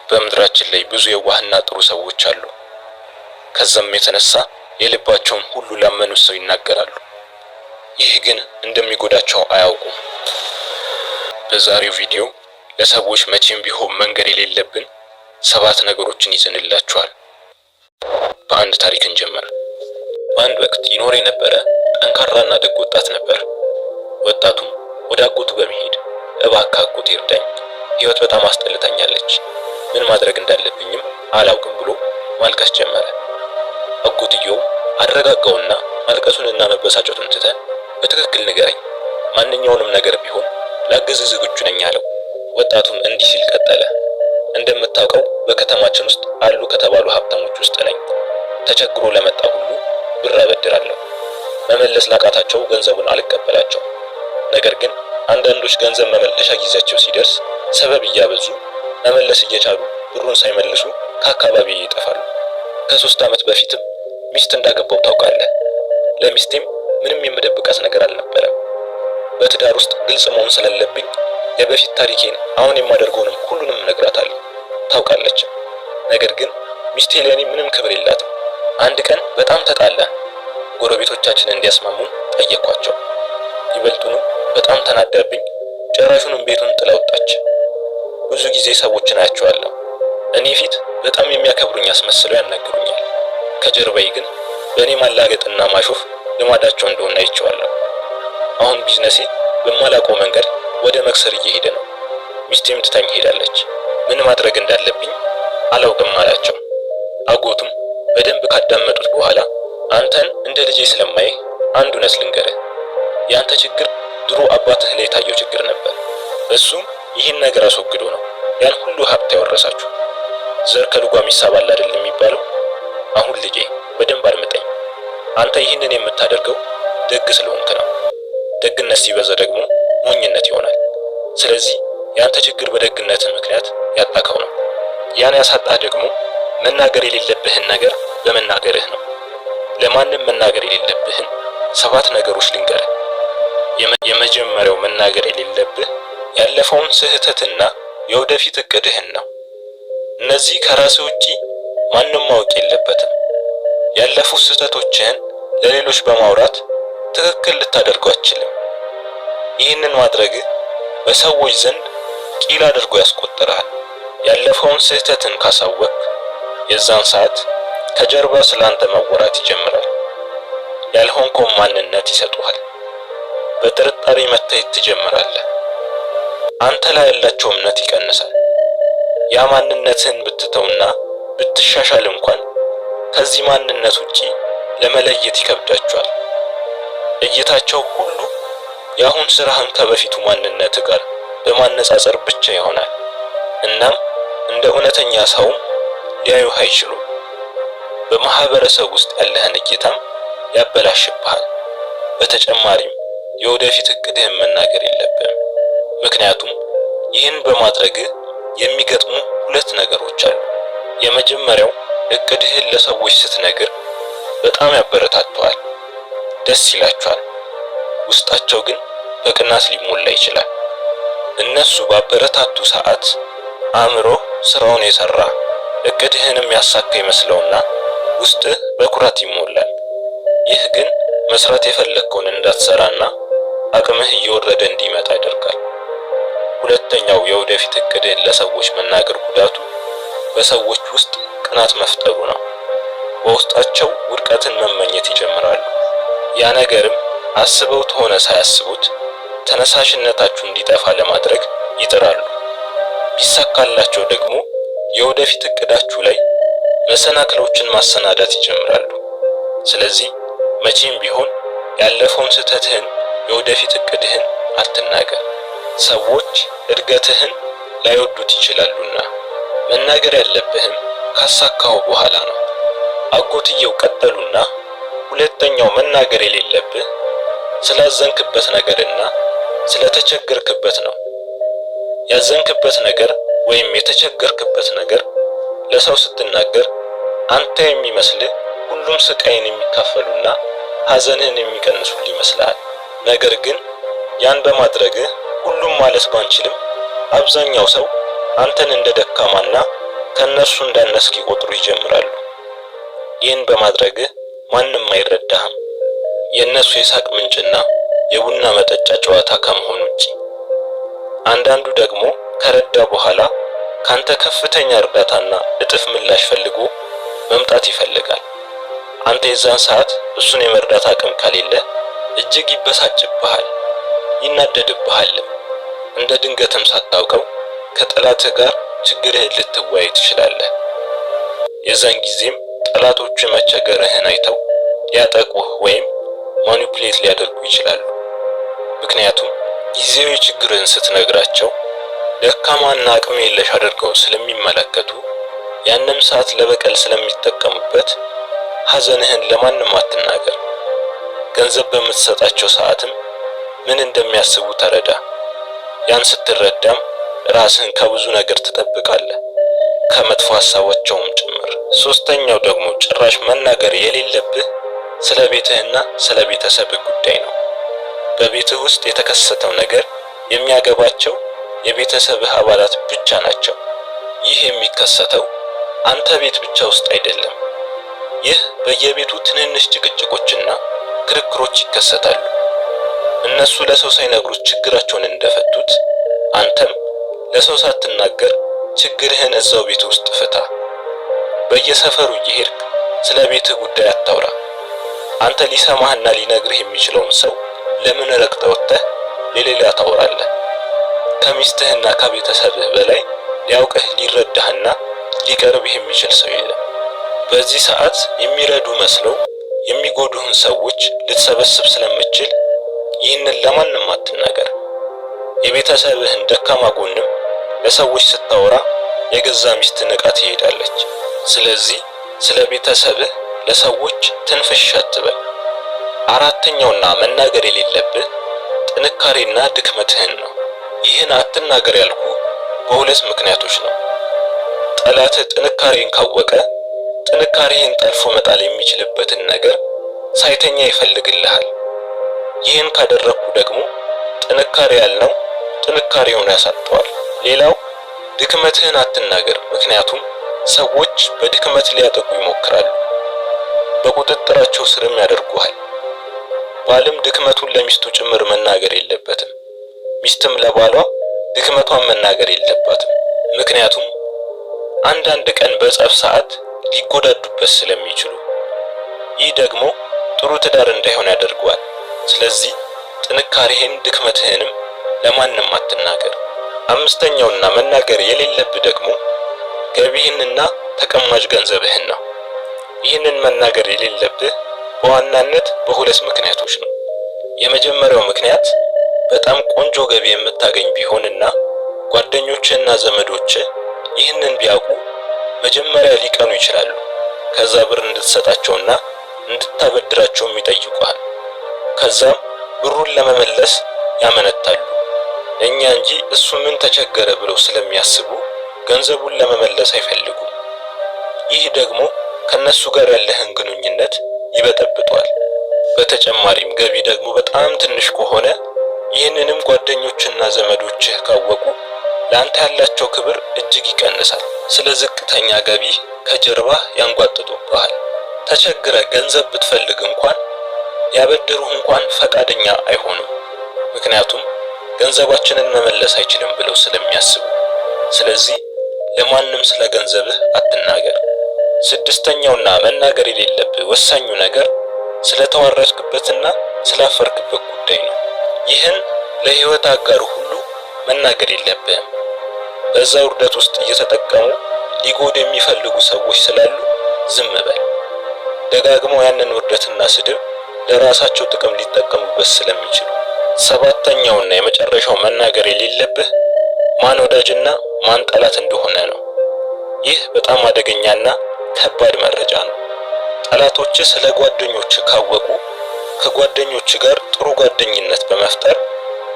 በምድራችን ላይ ብዙ የዋህና ጥሩ ሰዎች አሉ። ከዛም የተነሳ የልባቸውን ሁሉ ላመኑት ሰው ይናገራሉ። ይህ ግን እንደሚጎዳቸው አያውቁም። በዛሬው ቪዲዮ ለሰዎች መቼም ቢሆን መንገር የሌለብን 7 ነገሮችን ይዘንላችኋል። በአንድ ታሪክ እንጀምር። በአንድ ወቅት ይኖር የነበረ ጠንካራና ደግ ወጣት ነበር። ወጣቱም ወደ አጎቱ በመሄድ እባክህ አጎቴ እርዳኝ፣ ህይወት በጣም አስጠልታኛለች፣ ምን ማድረግ እንዳለብኝም አላውቅም ብሎ ማልቀስ ጀመረ። አጎትየው አረጋጋውና ማልቀሱንና መበሳጨቱን ትተህ በትክክል ንገረኝ፣ ማንኛውንም ነገር ቢሆን ላግዝ ዝግጁ ነኝ አለው። ወጣቱም እንዲህ ሲል ቀጠለ። እንደምታውቀው በከተማችን ውስጥ አሉ ከተባሉ ሀብታሞች ውስጥ ነኝ። ተቸግሮ ለመጣ ሁሉ ብር አበድራለሁ። መመለስ ላቃታቸው ገንዘቡን አልቀበላቸው። ነገር ግን አንዳንዶች ገንዘብ መመለሻ ጊዜያቸው ሲደርስ ሰበብ እያበዙ መመለስ እየቻሉ ብሩን ሳይመልሱ ከአካባቢ ይጠፋሉ። ከ3 ዓመት በፊትም ሚስት እንዳገባው ታውቃለህ። ለሚስቴም ምንም የምደብቃት ነገር አልነበረም። በትዳር ውስጥ ግልጽ መሆን ስለሌለብኝ የበፊት ታሪኬን አሁን የማደርገውንም ሁሉንም እነግራታለሁ። ታውቃለች። ነገር ግን ሚስቴ ለኔ ምንም ክብር የላትም። አንድ ቀን በጣም ተጣላን። ጎረቤቶቻችን እንዲያስማሙን ጠየኳቸው። ይበልጡንም በጣም ተናዳብኝ። ጭራሹንም ቤቱን ጥላ ወጣች። ብዙ ጊዜ ሰዎችን አያቸዋለሁ። እኔ ፊት በጣም የሚያከብሩኝ አስመስለው ያናግሩኛል። ከጀርባዬ ግን በእኔ ማላገጥና ማሾፍ ልማዳቸው እንደሆነ አይቼዋለሁ። አሁን ቢዝነሴ በማላውቀው መንገድ ወደ መክሰር እየሄደ ነው። ሚስቴም ትታኝ ሄዳለች። ምን ማድረግ እንዳለብኝ አላውቅም አላቸው። አጎቱም በደንብ ካዳመጡት በኋላ አንተን እንደ ልጄ ስለማይህ አንድ እውነት ልንገርህ። ያንተ ችግር ድሮ አባትህ ላይ የታየው ችግር ነበር። እሱም ይህን ነገር አስወግዶ ነው ያን ሁሉ ሀብት ያወረሳችሁ። ዘር ከልጓም ይሳባል አይደል የሚባለው? አሁን ልጄ በደንብ አድምጠኝ። አንተ ይህንን የምታደርገው ደግ ስለሆንክ ነው። ደግነት ሲበዛ ደግሞ ሞኝነት ይሆናል። ስለዚህ ያንተ ችግር በደግነትህ ምክንያት ያጣከው ነው። ያን ያሳጣህ ደግሞ መናገር የሌለብህን ነገር በመናገርህ ነው። ለማንም መናገር የሌለብህን 7 ነገሮች ልንገርህ። የመጀመሪያው መናገር የሌለብህ ያለፈውን ስህተትና የወደፊት እቅድህን ነው። እነዚህ ከራስህ ውጪ ማንም ማወቅ የለበትም። ያለፉ ስህተቶችህን ለሌሎች በማውራት ትክክል ልታደርገው አትችልም። ይህንን ማድረግህ በሰዎች ዘንድ ቂል አድርጎ ያስቆጥርሃል። ያለፈውን ስህተትን ካሳወቅ የዛን ሰዓት ከጀርባ ስላንተ መወራት ይጀምራል። ያልሆንከውን ማንነት ይሰጡሃል። በጥርጣሬ መታየት ትጀምራለህ። አንተ ላይ ያላቸው እምነት ይቀንሳል። ያ ማንነትህን ብትተውና ብትሻሻል እንኳን ከዚህ ማንነት ውጪ ለመለየት ይከብዳቸዋል። እይታቸው ሁሉ የአሁን ስራህን ከበፊቱ ማንነት ጋር በማነጻጸር ብቻ ይሆናል። እናም እንደ እውነተኛ ሰውም ሊያዩህ አይችሉም። በማህበረሰብ ውስጥ ያለህን እይታም ያበላሽብሃል። በተጨማሪም የወደፊት እቅድህን መናገር የለብህም። ምክንያቱም ይህን በማድረግህ የሚገጥሙ 2 ነገሮች አሉ። የመጀመሪያው እቅድህን ለሰዎች ስትነግር በጣም ያበረታተዋል፣ ደስ ይላቸዋል። ውስጣቸው ግን በቅናት ሊሞላ ይችላል። እነሱ ባበረታቱ ሰዓት አእምሮ ስራውን የሰራ እቅድህንም ያሳካ ይመስለውና ውስጥህ በኩራት ይሞላል። ይህ ግን መስራት የፈለግከውን እንዳትሰራና አቅምህ እየወረደ እንዲመጣ ያደርጋል። ሁለተኛው የወደፊት እቅድህን ለሰዎች መናገር ጉዳቱ በሰዎች ውስጥ ቅናት መፍጠሩ ነው። በውስጣቸው ውድቀትን መመኘት ይጀምራሉ። ያ ነገርም አስበው ተሆነ ሳያስቡት ተነሳሽነታችሁ እንዲጠፋ ለማድረግ ይጥራሉ። ቢሳካላቸው ደግሞ የወደፊት እቅዳችሁ ላይ መሰናክሎችን ማሰናዳት ይጀምራሉ። ስለዚህ መቼም ቢሆን ያለፈውን ስህተትህን የወደፊት እቅድህን አትናገር። ሰዎች እድገትህን ላይወዱት ይችላሉና መናገር ያለብህም ካሳካው በኋላ ነው። አጎትየው ቀጠሉና ሁለተኛው መናገር የሌለብህ ስላዘንክበት ነገርና ስለተቸገርክበት ነው። ያዘንክበት ነገር ወይም የተቸገርክበት ነገር ለሰው ስትናገር አንተ የሚመስልህ ሁሉም ስቃይን የሚካፈሉና ሐዘንህን የሚቀንሱልህ ይመስላል። ነገር ግን ያን በማድረግህ ሁሉም ማለት ባንችልም አብዛኛው ሰው አንተን እንደ ደካማና ከነሱ እንዳነስክ ይቆጥሩ ይጀምራሉ። ይህን በማድረግህ ማንም አይረዳህም። የእነሱ የሳቅ ምንጭና የቡና መጠጫ ጨዋታ ከመሆን ውጪ። አንዳንዱ ደግሞ ከረዳ በኋላ ካንተ ከፍተኛ እርዳታና እጥፍ ምላሽ ፈልጎ መምጣት ይፈልጋል። አንተ የዛን ሰዓት እሱን የመርዳት አቅም ከሌለ እጅግ ይበሳጭብሃል፣ ይናደድብሃልም። እንደ ድንገትም ሳታውቀው ከጠላትህ ጋር ችግርህን ልትወያይ ትችላለህ። የዛን ጊዜም ጠላቶቹ መቸገርህን አይተው ሊያጠቁህ ወይም ማኒፑሌት ሊያደርጉ ይችላሉ። ምክንያቱም ጊዜያዊ ችግርህን ስትነግራቸው ደካማና አቅም የለሽ አድርገው ስለሚመለከቱ ያንም ሰዓት ለበቀል ስለሚጠቀሙበት ሐዘንህን ለማንም አትናገር። ገንዘብ በምትሰጣቸው ሰዓትም ምን እንደሚያስቡ ተረዳ። ያን ስትረዳም ራስህን ከብዙ ነገር ትጠብቃለህ፣ ከመጥፎ ሐሳባቸውም ጭምር። ሶስተኛው ደግሞ ጭራሽ መናገር የሌለብህ ስለ ቤትህና ስለ ቤተሰብህ ጉዳይ ነው። በቤትህ ውስጥ የተከሰተው ነገር የሚያገባቸው የቤተሰብህ አባላት ብቻ ናቸው። ይህ የሚከሰተው አንተ ቤት ብቻ ውስጥ አይደለም። ይህ በየቤቱ ትንንሽ ጭቅጭቆችና ክርክሮች ይከሰታሉ። እነሱ ለሰው ሳይነግሩት ችግራቸውን እንደፈቱት አንተም ለሰው ሳትናገር ችግርህን እዛው ቤት ውስጥ ፍታ። በየሰፈሩ እየሄድክ ስለ ቤትህ ጉዳይ አታውራ። አንተ ሊሰማህና ሊነግርህ የሚችለውን ሰው ለምን ረግጠህ ወጥተህ ለሌላ ታወራለህ? ከሚስትህና ከቤተሰብህ በላይ ሊያውቅህ ሊረዳህና ሊቀርብህ የሚችል ሰው የለም። በዚህ ሰዓት የሚረዱ መስለው የሚጎዱህን ሰዎች ልትሰበስብ ስለምትችል ይህንን ለማንም አትናገር። የቤተሰብህን ደካማ ጎንም ለሰዎች ስታወራ የገዛ ሚስት ንቃ ትሄዳለች። ስለዚህ ስለ ቤተሰብህ ለሰዎች ትንፍሽ አትበል። አራተኛውና መናገር የሌለብህ ጥንካሬና ድክመትህን ነው። ይህን አትናገር ያልኩ በሁለት ምክንያቶች ነው። ጠላትህ ጥንካሬን ካወቀ ጥንካሬህን ጠልፎ መጣል የሚችልበትን ነገር ሳይተኛ ይፈልግልሃል። ይህን ካደረግኩ ደግሞ ጥንካሬ ያልነው ጥንካሬውን ያሳጠዋል። ሌላው ድክመትህን አትናገር፣ ምክንያቱም ሰዎች በድክመት ሊያጠቁ ይሞክራሉ፣ በቁጥጥራቸው ስርም ያደርጉሃል። ባልም ድክመቱን ለሚስቱ ጭምር መናገር የለበትም። ሚስትም ለባሏ ድክመቷን መናገር የለባትም። ምክንያቱም አንዳንድ ቀን በጸብ ሰዓት ሊጎዳዱበት ስለሚችሉ፣ ይህ ደግሞ ጥሩ ትዳር እንዳይሆን ያደርገዋል። ስለዚህ ጥንካሬህን ድክመትህንም ለማንም አትናገር። አምስተኛውና መናገር የሌለብህ ደግሞ ገቢህንና ተቀማጭ ገንዘብህን ነው። ይህንን መናገር የሌለብህ በዋናነት በሁለት ምክንያቶች ነው። የመጀመሪያው ምክንያት በጣም ቆንጆ ገቢ የምታገኝ ቢሆንና ጓደኞችህና ዘመዶችህ ይህንን ቢያውቁ መጀመሪያ ሊቀኑ ይችላሉ። ከዛ ብር እንድትሰጣቸውና እንድታበድራቸውም ይጠይቁሃል። ከዛም ብሩን ለመመለስ ያመነታሉ። እኛ እንጂ እሱ ምን ተቸገረ ብለው ስለሚያስቡ ገንዘቡን ለመመለስ አይፈልጉም። ይህ ደግሞ ከነሱ ጋር ያለህን ግንኙነት ይበጠብጧል። በተጨማሪም ገቢ ደግሞ በጣም ትንሽ ከሆነ ይህንንም ጓደኞችና ዘመዶችህ ካወቁ ለአንተ ያላቸው ክብር እጅግ ይቀንሳል። ስለ ዝቅተኛ ገቢ ከጀርባህ ያንጓጥጡብሃል። ተቸግረ ገንዘብ ብትፈልግ እንኳን ያበድሩህ እንኳን ፈቃደኛ አይሆኑም። ምክንያቱም ገንዘባችንን መመለስ አይችልም ብለው ስለሚያስቡ። ስለዚህ ለማንም ስለ ገንዘብህ አትናገር። ስድስተኛውና መናገር የሌለብህ ወሳኙ ነገር ስለተዋረድክበትና ስላፈርክበት ጉዳይ ነው። ይህን ለህይወት አጋሩ ሁሉ መናገር የለብህም። በዛ ውርደት ውስጥ እየተጠቀሙ ሊጎዱ የሚፈልጉ ሰዎች ስላሉ ዝም በል። ደጋግመው ያንን ውርደትና ስድብ ለራሳቸው ጥቅም ሊጠቀሙበት ስለሚችሉ። ሰባተኛውና የመጨረሻው መናገር የሌለብህ ማን ወዳጅና ማን ጠላት እንደሆነ ነው። ይህ በጣም አደገኛና ከባድ መረጃ ነው። ጠላቶች ስለ ጓደኞች ካወቁ ከጓደኞች ጋር ጥሩ ጓደኝነት በመፍጠር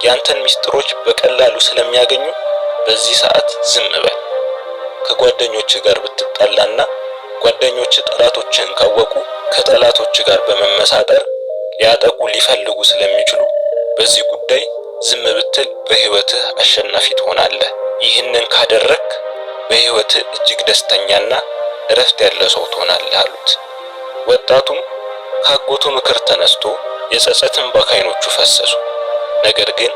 ያንተን ሚስጥሮች በቀላሉ ስለሚያገኙ በዚህ ሰዓት ዝም በል። ከጓደኞች ጋር ብትጣላና ጓደኞች ጠላቶችን ካወቁ ከጠላቶች ጋር በመመሳጠር ሊያጠቁ ሊፈልጉ ስለሚችሉ በዚህ ጉዳይ ዝም ብትል በህይወትህ አሸናፊ ትሆናለህ። ይህንን ካደረክ በህይወት እጅግ ደስተኛና እረፍት ያለው ሰው ትሆናለህ አሉት። ወጣቱም ካጎቱ ምክር ተነስቶ የጸጸት እንባ ከዓይኖቹ ፈሰሱ። ነገር ግን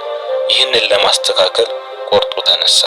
ይህንን ለማስተካከል ቆርጦ ተነሳ።